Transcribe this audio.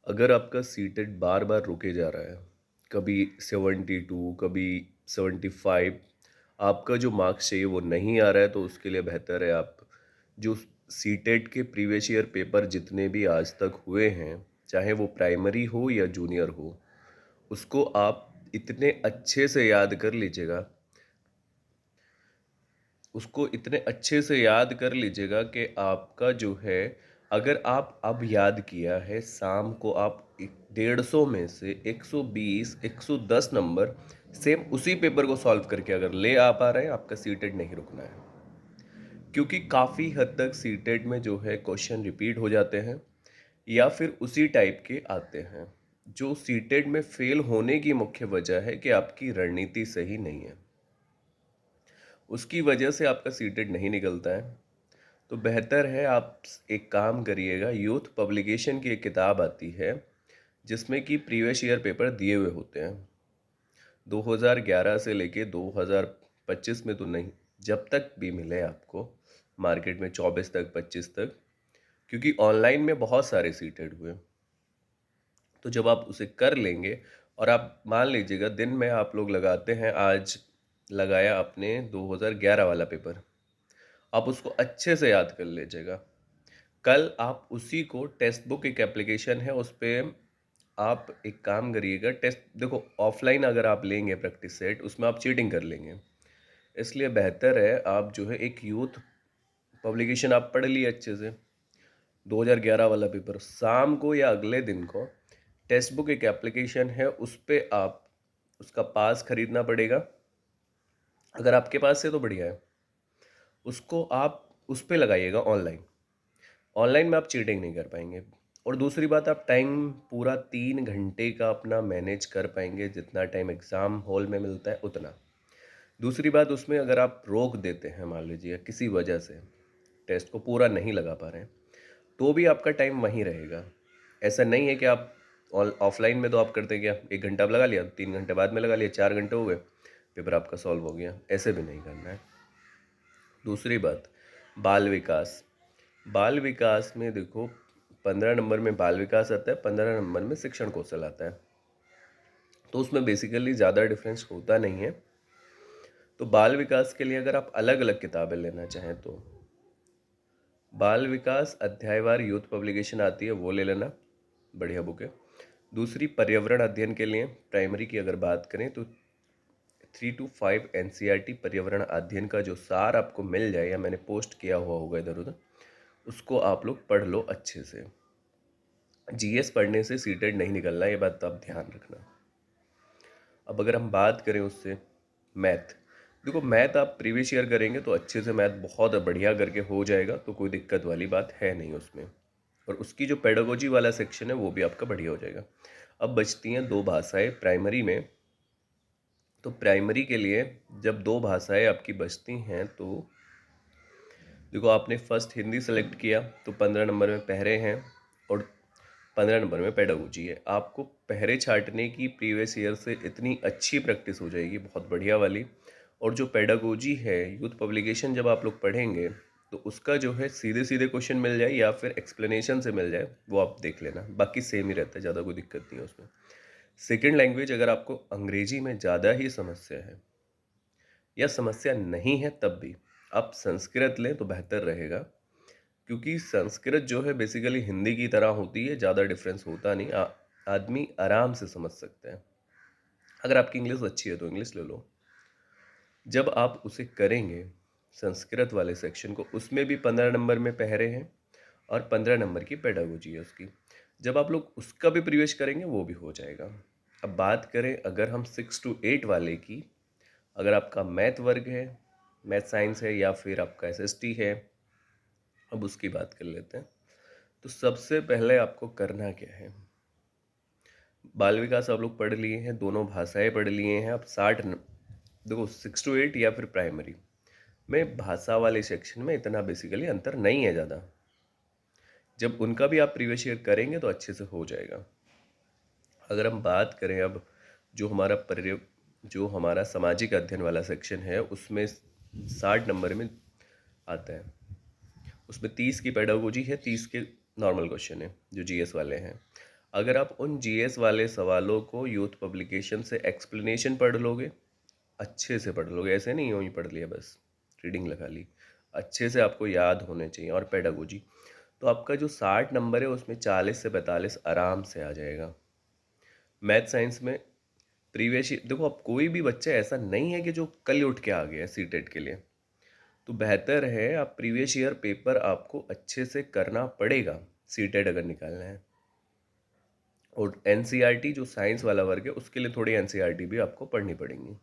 अगर आपका सीटेट बार बार रुके जा रहा है, कभी 72, कभी 75, आपका जो मार्क्स चाहिए वो नहीं आ रहा है, तो उसके लिए बेहतर है आप जो सीटेट के प्रीवियस ईयर पेपर जितने भी आज तक हुए हैं, चाहे वो प्राइमरी हो या जूनियर हो, उसको आप इतने अच्छे से याद कर लीजिएगा, उसको इतने अच्छे से याद कर लीजिएगा कि आपका जो है, अगर आप अब याद किया है, शाम को आप 150 में से 120 110 नंबर सेम उसी पेपर को सॉल्व करके अगर ले आ पा रहे हैं, आपका सीटेट नहीं रुकना है। क्योंकि काफ़ी हद तक सीटेट में जो है क्वेश्चन रिपीट हो जाते हैं या फिर उसी टाइप के आते हैं। जो सीटेट में फेल होने की मुख्य वजह है कि आपकी रणनीति सही नहीं है, उसकी वजह से आपका सीटेट नहीं निकलता है। तो बेहतर है आप एक काम करिएगा, यूथ पब्लिकेशन की एक किताब आती है जिसमें कि प्रीवियस ईयर पेपर दिए हुए होते हैं 2011 से लेके 2025 में, तो नहीं, जब तक भी मिले आपको मार्केट में 24 तक 25 तक, क्योंकि ऑनलाइन में बहुत सारे सीटेड हुए। तो जब आप उसे कर लेंगे और आप मान लीजिएगा दिन में आप लोग लगाते हैं, आज लगाया आपने 2011 वाला पेपर, आप उसको अच्छे से याद कर लीजिएगा। कल आप उसी को, टेक्स्ट बुक एक एप्लीकेशन है, उस पर आप एक काम करिएगा। टेस्ट देखो, ऑफलाइन अगर आप लेंगे प्रैक्टिस सेट, उसमें आप चीटिंग कर लेंगे। इसलिए बेहतर है आप जो है एक यूथ पब्लिकेशन आप पढ़ लिए अच्छे से, 2011 वाला पेपर शाम को या अगले दिन को, टेक्स्ट बुक एक एप्लीकेशन है, उस पर आप उसका पास खरीदना पड़ेगा। अगर आपके पास है तो बढ़िया है, उसको आप उस पर लगाइएगा ऑनलाइन। ऑनलाइन में आप चीटिंग नहीं कर पाएंगे। और दूसरी बात, आप टाइम पूरा 3 घंटे का अपना मैनेज कर पाएंगे, जितना टाइम एग्ज़ाम हॉल में मिलता है उतना। दूसरी बात, उसमें अगर आप रोक देते हैं, मान लीजिए किसी वजह से टेस्ट को पूरा नहीं लगा पा रहे हैं, तो भी आपका टाइम वहीं रहेगा। ऐसा नहीं है कि आप ऑफलाइन में तो आप करते क्या, 1 घंटा आप लगा लिया, 3 घंटे बाद में लगा लिया, 4 घंटे हो गए, पेपर आपका सॉल्व हो गया। ऐसे भी नहीं करना है। दूसरी बात, बाल विकास। बाल विकास में देखो, 15 नंबर में बाल विकास आता है, 15 नंबर में शिक्षण कौशल आता है, तो उसमें बेसिकली ज़्यादा डिफरेंस होता नहीं है। तो बाल विकास के लिए अगर आप अलग अलग किताबें लेना चाहें तो बाल विकास अध्यायवार यूथ पब्लिकेशन आती है, वो ले लेना, बढ़िया बुक है। दूसरी, पर्यावरण अध्ययन के लिए प्राइमरी की अगर बात करें तो 3 to 5 NCERT पर्यावरण अध्ययन का जो सार आपको मिल जाए, या मैंने पोस्ट किया हुआ होगा इधर उधर, उसको आप लोग पढ़ लो अच्छे से। जीएस पढ़ने से सीटेट नहीं निकलना, ये बात आप ध्यान रखना। अब अगर हम बात करें उससे, मैथ, देखो मैथ आप प्रीवियस ईयर करेंगे तो अच्छे से मैथ बहुत बढ़िया करके हो जाएगा, तो कोई दिक्कत वाली बात है नहीं उसमें। और उसकी जो पेडागोजी वाला सेक्शन है वो भी आपका बढ़िया हो जाएगा। अब बचती हैं 2 भाषाएं प्राइमरी में। तो प्राइमरी के लिए जब 2 भाषाएं आपकी बचती हैं, तो देखो आपने फर्स्ट हिंदी सेलेक्ट किया तो 15 नंबर में पहरे हैं और 15 नंबर में पेडागोजी है। आपको पहरे छांटने की प्रीवियस ईयर से इतनी अच्छी प्रैक्टिस हो जाएगी, बहुत बढ़िया वाली। और जो पेडागोजी है, यूथ पब्लिकेशन जब आप लोग पढ़ेंगे तो उसका जो है सीधे सीधे क्वेश्चन मिल जाए या फिर एक्सप्लेनेशन से मिल जाए, वो आप देख लेना, बाकी सेम ही रहता है, ज़्यादा कोई दिक्कत नहीं है उसमें। सेकेंड लैंग्वेज, अगर आपको अंग्रेजी में ज़्यादा ही समस्या है या समस्या नहीं है, तब भी आप संस्कृत लें तो बेहतर रहेगा। क्योंकि संस्कृत जो है बेसिकली हिंदी की तरह होती है, ज़्यादा डिफरेंस होता नहीं, आदमी आराम से समझ सकते हैं। अगर आपकी इंग्लिश अच्छी है तो इंग्लिश ले लो। जब आप उसे करेंगे संस्कृत वाले सेक्शन को, उसमें भी 15 नंबर में पहरे हैं और 15 नंबर की पेडागोजी है उसकी, जब आप लोग उसका भी प्रीवियस करेंगे वो भी हो जाएगा। अब बात करें अगर हम 6 to 8 वाले की, अगर आपका मैथ वर्ग है, मैथ साइंस है, या फिर आपका SST है, अब उसकी बात कर लेते हैं। तो सबसे पहले आपको करना क्या है, बाल विकास आप लोग पढ़ लिए हैं, दोनों भाषाएं पढ़ लिए हैं, अब देखो 6 to 8 या फिर प्राइमरी में भाषा वाले सेक्शन में इतना बेसिकली अंतर नहीं है ज़्यादा। जब उनका भी आप प्रीवियस ईयर करेंगे तो अच्छे से हो जाएगा। अगर हम बात करें अब, जो हमारा सामाजिक अध्ययन वाला सेक्शन है, उसमें 60 नंबर में आता है, उसमें 30 की पेडागोजी है, 30 के नॉर्मल क्वेश्चन है जो जीएस वाले हैं। अगर आप उन जीएस वाले सवालों को यूथ पब्लिकेशन से एक्सप्लेनेशन पढ़ लोगे, अच्छे से पढ़ लोगे, ऐसे नहीं यूँ ही पढ़ लिया बस, रीडिंग लगा ली, अच्छे से आपको याद होने चाहिए, और पेडागोजी, तो आपका जो 60 नंबर है उसमें 40 से 45 आराम से आ जाएगा। मैथ साइंस में प्रीवियस देखो, अब कोई भी बच्चा ऐसा नहीं है कि जो कल उठ के आ गया है सीटेट के लिए, तो बेहतर है आप प्रीवियस ईयर पेपर आपको अच्छे से करना पड़ेगा सीटेट अगर निकालना है। और एनसीईआरटी जो साइंस वाला वर्ग है उसके लिए थोड़ी एनसीईआरटी भी आपको पढ़नी पड़ेंगी।